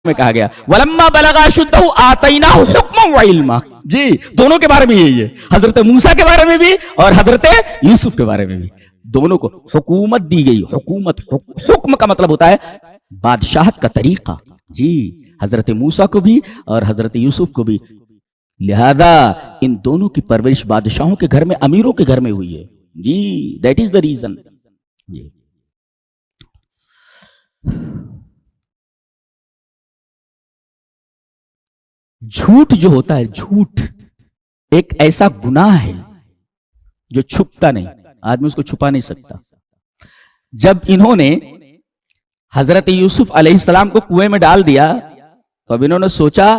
में कहा गया वलम्मा बलगा शुद्धहु आतैनाहु हुक्मन व इल्मा। जी, दोनों के बारे में यही है, हजरत मूसा के बारे में भी और हजरत यूसुफ के बारे में भी। दोनों को हुकूमत दी गई। हुकूमत, हुक्म का मतलब होता है बादशाहत का तरीका। जी, हजरत मूसा को भी और हजरत यूसुफ को भी। लिहाजा इन दोनों की परवरिश बादशाहों के घर में, अमीरों के घर में हुई है। जी, दैट इज द रीजन। जी, झूठ जो होता है, झूठ एक ऐसा गुनाह है जो छुपता नहीं, आदमी उसको छुपा नहीं सकता। जब इन्होंने हजरत यूसुफ अलैहिस्सलाम को कुएं में डाल दिया तो अब इन्होंने सोचा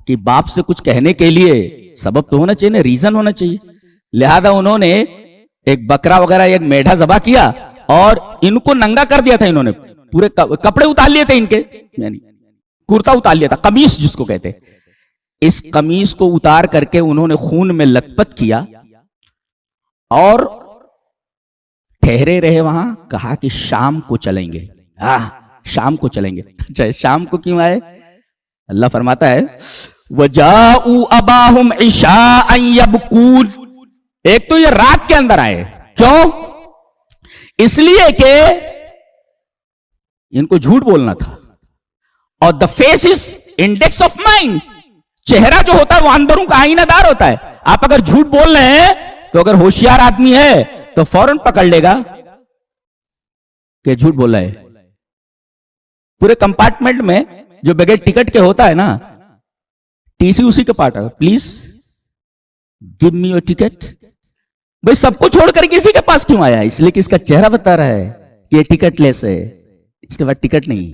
कि बाप से कुछ कहने के लिए सबब तो होना चाहिए ना, रीजन होना चाहिए। लिहाजा उन्होंने एक बकरा वगैरह, एक मेढा ज़बा किया और इनको नंगा कर दिया था। इन्होंने पूरे कपड़े उतार लिए थे, इनके यानी कुर्ता उतार लिया था, कमीज जिसको कहते हैं। इस कमीज को उतार करके उन्होंने खून में लथपथ किया और ठहरे रहे वहां। कहा कि शाम को चलेंगे, शाम को चलेंगे। अच्छा, शाम को क्यों आए? अल्लाह फरमाता है वजाऊ अबाहुम इशाअन यबकून। एक तो ये रात के अंदर आए, क्यों? इसलिए कि इनको झूठ बोलना था। और the face is index of mind. चेहरा जो होता है वो अंदरों का आईनादार होता है। आप अगर झूठ बोल रहे हैं तो अगर होशियार आदमी है तो फौरन पकड़ लेगा कि झूठ बोल रहा है। पूरे कंपार्टमेंट में जो बगैर टिकट के होता है ना, टीसी उसी के पार्ट है। Please give me your ticket. भाई सबको छोड़कर किसी के पास क्यों आया? इसलिए कि इसका चेहरा बता रहा है कि ये टिकट लेस है, इसके बाद टिकट नहीं।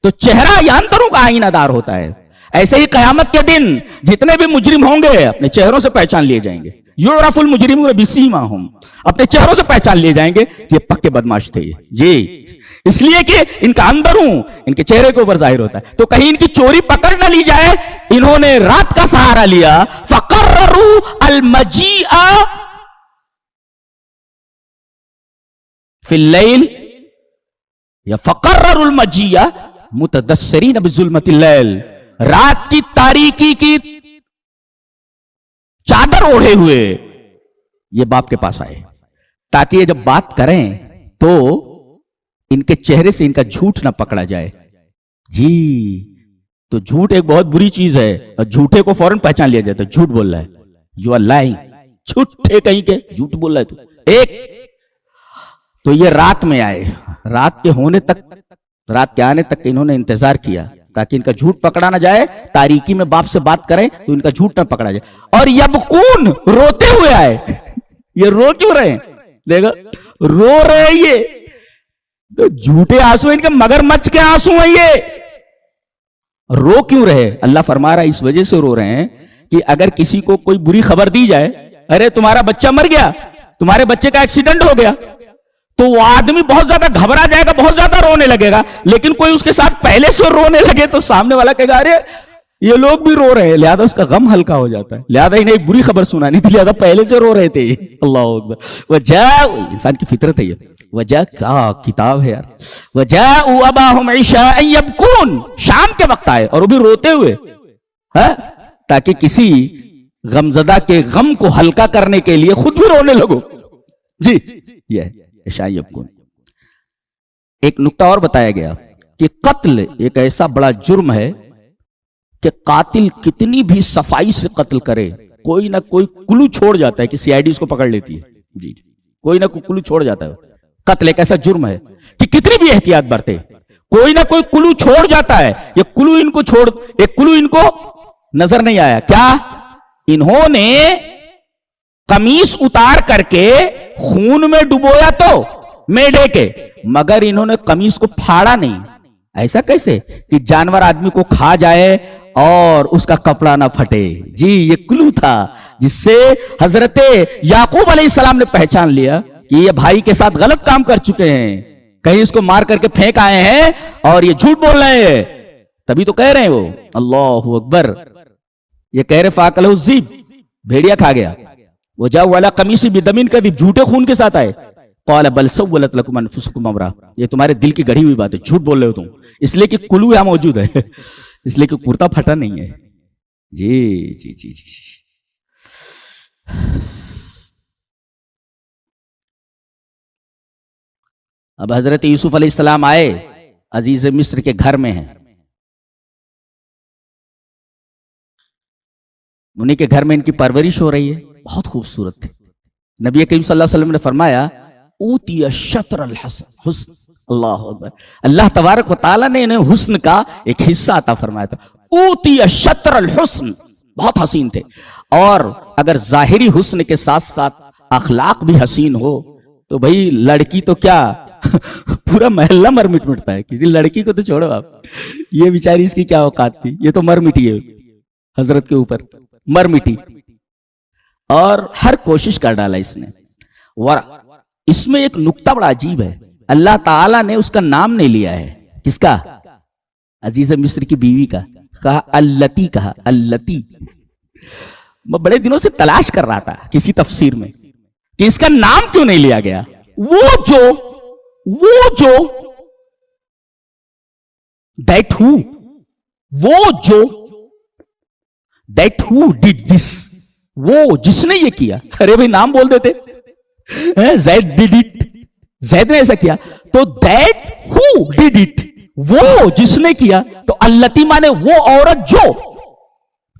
तो चेहरा या अंदरों का आईनादार होता है। ऐसे ही कयामत के दिन जितने भी मुजरिम होंगे अपने चेहरों से पहचान लिए जाएंगे। युरफुल मुजरिमून बिसीमाहुम, अपने चेहरों से पहचान लिए जाएंगे कि ये पक्के बदमाश थे। जी, इसलिए कि इनका अंदरों इनके चेहरे के ऊपर जाहिर होता है। तो कहीं इनकी चोरी पकड़ न ली जाए, इन्होंने रात का सहारा लिया। फकर्रू अल मजीआ फिल लैल या फकर्रुल मजीआ मुतदस्सिरीन बिजुल्मतिल लैल। रात की तारीकी की चादर ओढ़े हुए ये बाप के पास आए ताकि ये जब बात करें तो इनके चेहरे से इनका झूठ ना पकड़ा जाए। जी, तो झूठ एक बहुत बुरी चीज है और झूठे को फौरन पहचान लिया जाता है। झूठ बोल रहा है, यू आर लाइंग, झूठे कहीं के, झूठ बोल रहा है तू। एक तो ये रात में आए, रात के होने तक, रात के आने तक इन्होंने इंतजार किया ताकि इनका झूठ पकड़ा ना जाए। तारीकी में बाप से बात करें तो इनका झूठ ना पकड़ा जाए। और यबकून, रोते हुए आए। ये रो क्यों रहे? देखो रो रहे हैं ये, तो झूठे आंसू इनके मगरमच्छ के आंसू हैं ये। रो क्यों रहे? अल्लाह फरमा रहा है इस वजह से रो रहे हैं कि अगर किसी को कोई बुरी खबर दी जाए, अरे तुम्हारा बच्चा मर गया, तुम्हारे बच्चे का एक्सीडेंट हो गया, तो वो आदमी बहुत ज्यादा घबरा जाएगा, बहुत ज्यादा रोने लगेगा। लेकिन कोई उसके साथ पहले से रोने लगे तो सामने वाला कहेगा अरे ये लोग भी रो रहे हैं, लिहाजा उसका गम हल्का हो जाता है। लिहाजा इन्हें एक बुरी खबर सुनानी थी, लिहाजा पहले से रो रहे थे। अल्लाह अकबर। वजह, इंसान की फितरत है ये। वजह क्या किताब है यार। वजह अबाहुम इशाअन यबकून, शाम के वक्त आए और वो भी रोते हुए, है ताकि किसी गमजदा के गम को हल्का करने के लिए खुद भी रोने लगो। जी, ये यबकून। एक नुक्ता और बताया गया कि कत्ल एक ऐसा बड़ा जुर्म है कि कातिल कितनी भी सफाई से कत्ल करे, कोई ना कोई क्लू छोड़ जाता है कि सीआईडी उसको पकड़ लेती है। जी, कोई ना कोई क्लू छोड़ जाता है। कत्ल एक ऐसा जुर्म है कि कितनी भी एहतियात बरते, कोई ना कोई क्लू छोड़ जाता है। ये क्लू इनको छोड़, एक क्लू इनको नजर नहीं आया। क्या? इन्होंने कमीज उतार करके खून में डुबोया तो मेढे के, मगर इन्होंने कमीज को फाड़ा नहीं। ऐसा कैसे कि जानवर आदमी को खा जाए और उसका कपड़ा ना फटे। जी, ये क्लू था जिससे हजरत याकूब अलैहिस्सलाम ने पहचान लिया कि ये भाई के साथ गलत काम कर चुके हैं, कहीं इसको मार करके फेंक आए हैं और ये झूठ बोल रहे हैं। तभी तो कह रहे हैं वो, अल्लाहु अकबर, ये कह रहे फाकलहु ज़ीब, भेड़िया खा गया। वो जा वाला कमीसी बिदमीन कदीब, झूठे खून के साथ आए। क़ाल बल सव्वलत लकुम अनफुसुकुम अमरा, ये तुम्हारे दिल की गढ़ी हुई बात है, झूठ बोल रहे हो तुम, इसलिए कि कुल्लू यहां मौजूद है, इसलिए कि कुर्ता फटा नहीं है। जी जी जी जी, जी। अब हजरत यूसुफ अलैहिस्सलाम आए, अजीज मिस्र के घर में हैं, उन्हीं के घर में इनकी परवरिश हो रही है, बहुत खूबसूरत थे। नबी करीम सल्लल्लाहु अलैहि वसल्लम ने फरमाया ऊतिया शत्र अल हुस्न, अल्लाह अकबर, अल्लाह तबारक व तआला ने इन्हें हुस्न का एक हिस्सा अता फरमाया था। ऊतिया शत्र अल हुस्न, बहुत हसीन थे। और अगर जाहिरी हुस्न के साथ साथ अखलाक भी हसीन हो तो भाई लड़की तो क्या पूरा महल्ला मर मिटता है। किसी लड़की को तो छोड़ो आप, ये बेचारी इसकी क्या औकात थी, ये तो मर मिटी है हजरत के ऊपर, मर मिटी। और हर कोशिश कर डाला इसने। और इसमें एक नुक्ता बड़ा अजीब है, अल्लाह ताला ने उसका नाम नहीं लिया है। किसका? अजीज मिस्र की बीवी का। कहा अल्लती, कहा अल्लती। मैं बड़े दिनों से तलाश कर रहा था किसी तफसीर में कि इसका नाम क्यों नहीं लिया गया। वो जो दैट हु, वो जो दैट हु डिड दिस, वो जिसने ये किया। अरे भाई नाम बोल देते, ज़ैद डिड इट, ज़ैद ने ऐसा किया, तो दैट हु डिड इट, वो जिसने किया। तो अल्लती माने वो औरत जो,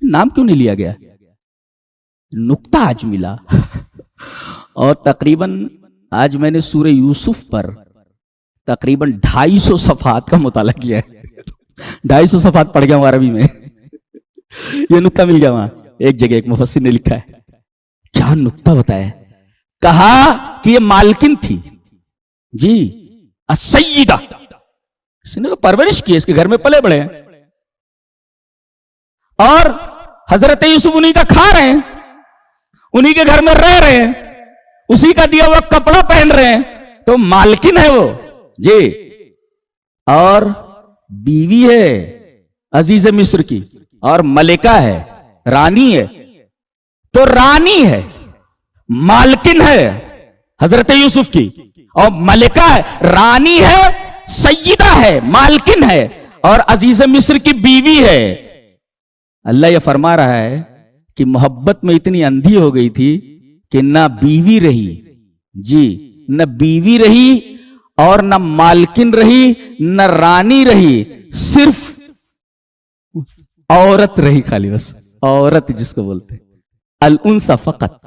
नाम क्यों नहीं लिया गया? नुक्ता आज मिला। और तकरीबन आज मैंने सूरह यूसुफ पर तकरीबन 250 सफ़हात का मुताला किया है। 250 सफ़हात पढ़ गया हूं अरबी में। ये नुक्ता मिल गया वहां एक जगह, एक मुफस्सिर ने लिखा है। क्या नुक्ता बताया? कहा कि ये मालकिन थी जी, अस्सय्यिदा, इसने तो परवरिश की, इसके घर में पले बड़े हैं, और हजरत यूसुफ उन्हीं का खा रहे हैं, उन्हीं के घर में रह रहे हैं, उसी का दिया हुआ कपड़ा पहन रहे हैं, तो मालकिन है वो जी। और बीवी है अजीज मिस्र की, और मलिका है, रानी है। तो रानी है, मालकिन है हजरत यूसुफ की, और मलिका है, रानी है, सय्यिदा है, मालकिन है, और अजीज मिस्र की बीवी है। अल्लाह ये फरमा रहा है कि मोहब्बत में इतनी अंधी हो गई थी कि ना बीवी रही जी, न बीवी रही और न मालकिन रही, न रानी रही, सिर्फ औरत रही, खाली बस औरत जिसको बोलते अल उनसा फकत।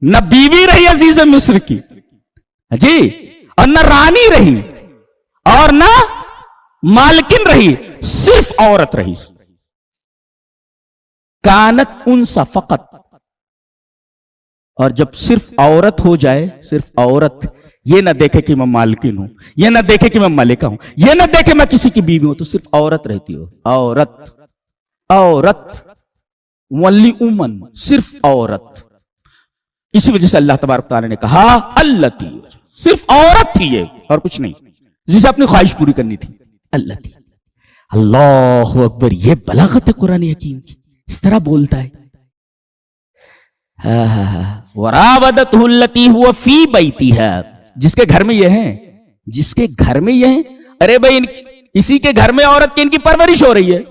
न बीवी रही अजीज मिस्र की जी, और न रानी रही और न मालकिन रही, सिर्फ औरत रही। कानत उनसा फकत। और जब सिर्फ औरत हो जाए, सिर्फ औरत, ये ना देखे कि मैं मालकिन हूं, ये ना देखे कि मैं मलिका हूं, ये ना देखे मैं किसी की बीवी हूं, तो सिर्फ औरत रहती हो। औरत, औरत, वली उमन, सिर्फ औरत। इसी वजह से अल्लाह तबारक तआला ने कहा अल्लती, सिर्फ औरत थी ये और कुछ नहीं, जिसे अपनी ख्वाहिश पूरी करनी थी। अल्लती, अल्लाह अकबर, ये बलागत है कुरान हकीम की, इस तरह बोलता है। वरावदतहु अल्लती हुवा फी बैतिहा, जिसके घर में ये है, जिसके घर में ये है। अरे भाई इसी के घर में औरत की इनकी परवरिश हो रही है,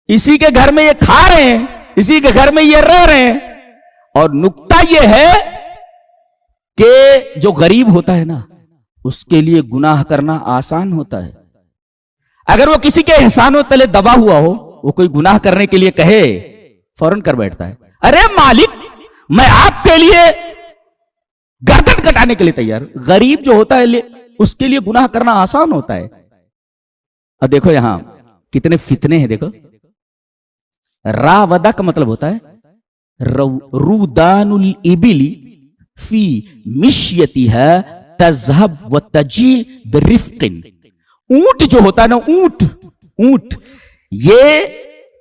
इसी के घर में ये खा रहे हैं, इसी के घर में ये रह रहे हैं। और नुक्ता ये है कि जो गरीब होता है ना, उसके लिए गुनाह करना आसान होता है। अगर वो किसी के एहसानों तले दबा हुआ हो, वो कोई गुनाह करने के लिए कहे, फौरन कर बैठता है। अरे मालिक, मैं आपके लिए गर्दन कटाने के लिए तैयार। गरीब जो होता है उसके लिए गुनाह करना आसान होता है। और देखो यहां कितने फितने हैं। देखो, रावदा का मतलब होता है रूदानुल इबिली फी मिश्यतिहा तज़हब व तजी बिरिफ्किन। ऊंट जो होता है ना, ऊंट ये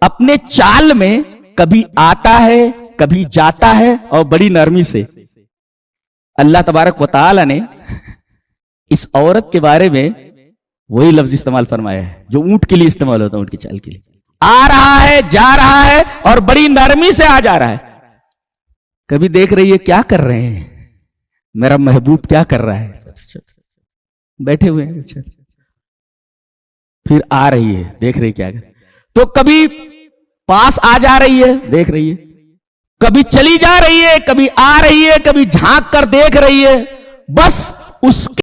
अपने चाल में कभी आता है, कभी जाता है, और बड़ी नरमी से। अल्लाह तबारक व तआला ने इस औरत के बारे में वही लफ्ज इस्तेमाल फरमाया है जो ऊंट के लिए इस्तेमाल होता है, ऊंट की चाल के लिए। आ रहा है, जा रहा है, और बड़ी नरमी से आ जा रहा है। कभी देख रही है क्या कर रहे हैं, मेरा महबूब क्या कर रहा है, बैठे हुए हैं। अच्छा, फिर आ रही है, देख रही क्या कर, तो कभी पास आ जा रही है, देख रही है, कभी चली जा रही है, कभी आ रही है, कभी झांक कर देख रही है। बस उसके